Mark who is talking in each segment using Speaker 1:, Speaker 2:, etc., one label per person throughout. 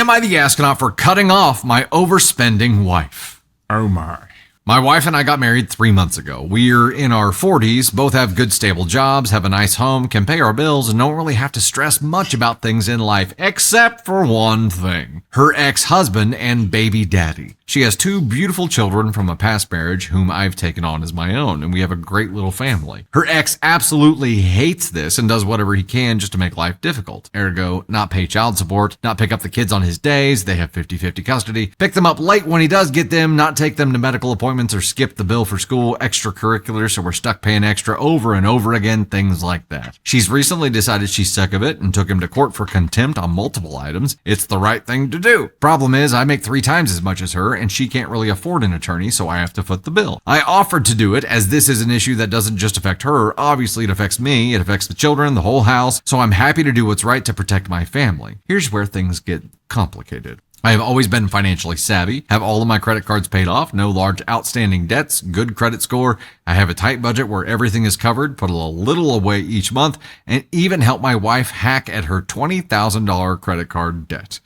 Speaker 1: Am I the astronaut for cutting off my overspending wife? Oh my. My wife and I got married 3 months ago. We're in our 40s, both have good stable jobs, have a nice home, can pay our bills, and don't really have to stress much about things in life, except for one thing. Her ex-husband and baby daddy. She has 2 beautiful children from a past marriage whom I've taken on as my own, and we have a great little family. Her ex absolutely hates this and does whatever he can just to make life difficult. Ergo, not pay child support, not pick up the kids on his days, they have 50-50 custody, pick them up late when he does get them, not take them to medical appointments or skip the bill for school, extracurriculars, so we're stuck paying extra over and over again, things like that. She's recently decided she's sick of it and took him to court for contempt on multiple items. It's the right thing to do. Problem is, I make 3 times as much as her, and she can't really afford an attorney, so I have to foot the bill. I offered to do it, as this is an issue that doesn't just affect her. Obviously, it affects me, it affects the children, the whole house, so I'm happy to do what's right to protect my family. Here's where things get complicated. I have always been financially savvy, have all of my credit cards paid off, no large outstanding debts, good credit score. I have a tight budget where everything is covered, put a little away each month, and even help my wife hack at her $20,000 credit card debt.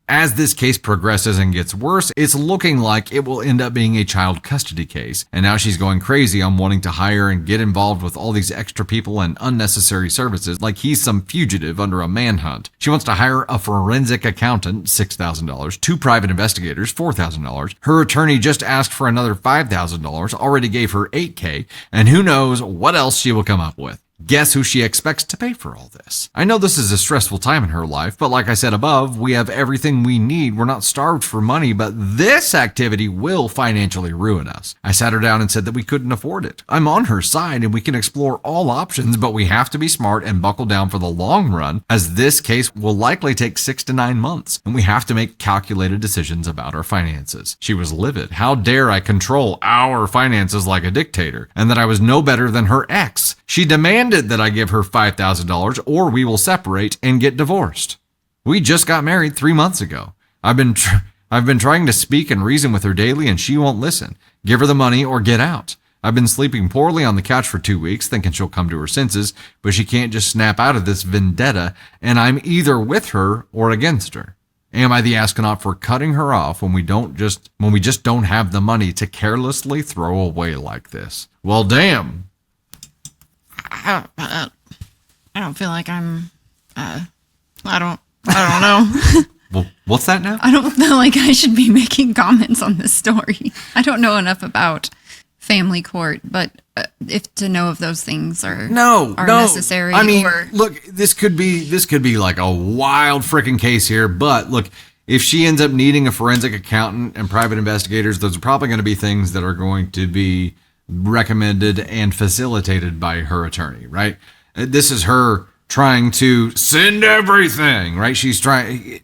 Speaker 1: As this case progresses and gets worse, it's looking like it will end up being a child custody case. And now she's going crazy on wanting to hire and get involved with all these extra people and unnecessary services like he's some fugitive under a manhunt. She wants to hire a forensic accountant, $6,000, 2 private investigators, $4,000. Her attorney just asked for another $5,000, already gave her $8,000, and who knows what else she will come up with. Guess who she expects to pay for all this? I know this is a stressful time in her life, but like I said above, we have everything we need. We're not starved for money, but this activity will financially ruin us. I sat her down and said that we couldn't afford it. I'm on her side and we can explore all options, but we have to be smart and buckle down for the long run, as this case will likely take 6 to 9 months, and we have to make calculated decisions about our finances. She was livid. How dare I control our finances like a dictator, and that I was no better than her ex. She demanded that I give her $5,000 or we will separate and get divorced. We just got married 3 months ago. I've been trying to speak and reason with her daily and she won't listen. Give her the money or get out. I've been sleeping poorly on the couch for 2 weeks, thinking she'll come to her senses, but she can't just snap out of this vendetta, and I'm either with her or against her. Am I the astronaut for cutting her off when we just don't have the money to carelessly throw away like this? Well, damn.
Speaker 2: I don't feel like I'm, I don't know.
Speaker 1: Well, what's that now?
Speaker 2: I don't feel like I should be making comments on this story. I don't know enough about family court, but if to know if those things are necessary.
Speaker 1: I mean, look, this could be like a wild freaking case here, but look, if she ends up needing a forensic accountant and private investigators, those are probably going to be things that are going to be recommended and facilitated by her attorney, right? This is her trying to send everything, right? She's trying,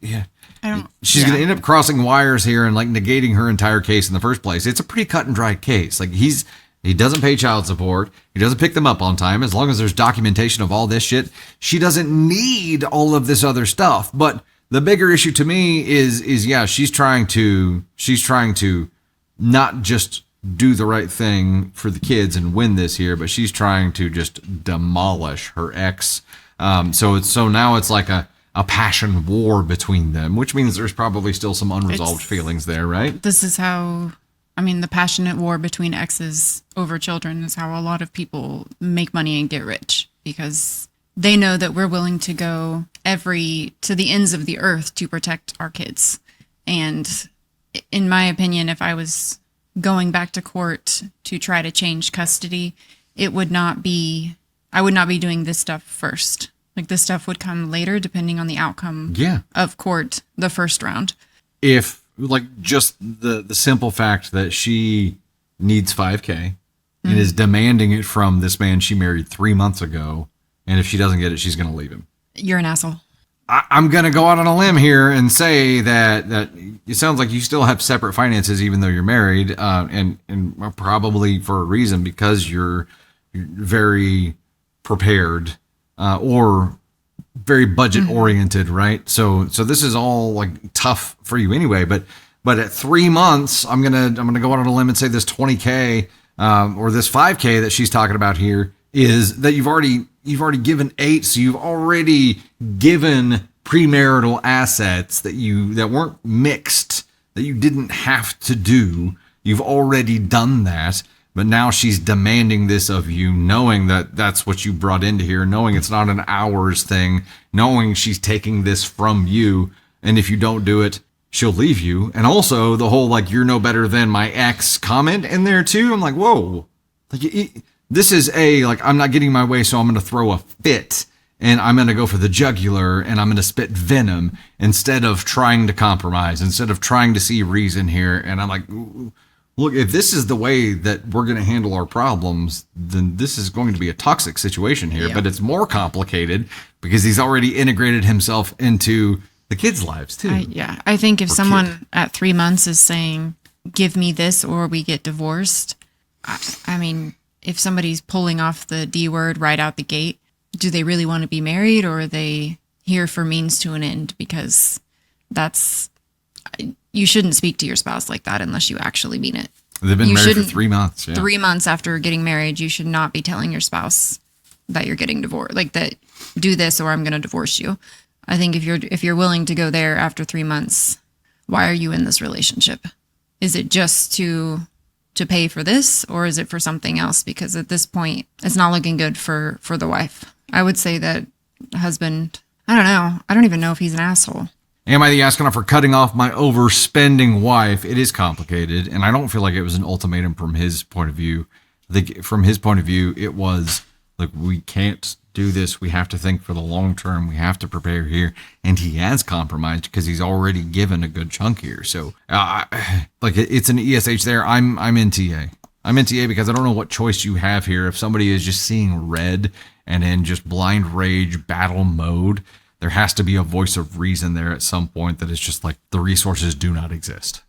Speaker 1: she's going to end up crossing wires here and like negating her entire case in the first place. It's a pretty cut and dry case. Like he doesn't pay child support. He doesn't pick them up on time. As long as there's documentation of all this shit, she doesn't need all of this other stuff. But the bigger issue to me is she's trying to not just do the right thing for the kids and win this here, but she's trying to just demolish her ex. So now it's like a passion war between them, which means there's probably still some unresolved feelings there, right?
Speaker 2: This is how, the passionate war between exes over children is how a lot of people make money and get rich, because they know that we're willing to go to the ends of the earth to protect our kids. And in my opinion, if I was going back to court to try to change custody, I would not be doing this stuff first. Like, this stuff would come later, depending on the outcome of court, the first round.
Speaker 1: If, like, just the simple fact that she needs $5,000 and is demanding it from this man she married 3 months ago, and if she doesn't get it, she's going to leave him.
Speaker 2: You're an asshole.
Speaker 1: I'm going to go out on a limb here and say that it sounds like you still have separate finances, even though you're married, and probably for a reason, because you're very prepared or very budget oriented, right? So this is all like tough for you anyway. But at 3 months, I'm gonna go out on a limb and say this $20,000 or this $5,000 that she's talking about here is that you've already given $8,000, so you've already given premarital assets that weren't mixed, that you didn't have to do. You've already done that, but now she's demanding this of you, knowing that that's what you brought into here, knowing it's not an hours thing, knowing she's taking this from you, and if you don't do it, she'll leave you. And also the whole like you're no better than my ex comment in there too. I'm like, whoa, like this is like I'm not getting my way, so I'm going to throw a fit and I'm going to go for the jugular and I'm going to spit venom instead of trying to compromise, instead of trying to see reason here. And I'm like, look, if this is the way that we're going to handle our problems, then this is going to be a toxic situation here. Yeah. But it's more complicated because he's already integrated himself into the kids' lives too.
Speaker 2: I think if someone at 3 months is saying, give me this or we get divorced, I mean, if somebody's pulling off the D word right out the gate, do they really want to be married, or are they here for means to an end? Because you shouldn't speak to your spouse like that unless you actually mean it.
Speaker 1: They've been married for 3 months. Yeah.
Speaker 2: 3 months after getting married, you should not be telling your spouse that you're getting divorced, like that, do this or I'm going to divorce you. I think if you're willing to go there after 3 months, why are you in this relationship? Is it just to pay for this, or is it for something else? Because at this point, it's not looking good for the wife. I would say that husband, I don't know. I don't even know if he's an asshole.
Speaker 1: Am I the astronaut for cutting off my overspending wife? It is complicated, and I don't feel like it was an ultimatum from his point of view. I think from his point of view, it was like, we can't do this. We have to think for the long term. We have to prepare here. And he has compromised because he's already given a good chunk here. So like it's an ESH there. I'm in TA. I'm in TA because I don't know what choice you have here. If somebody is just seeing red and in just blind rage battle mode, there has to be a voice of reason there at some point that is just like the resources do not exist.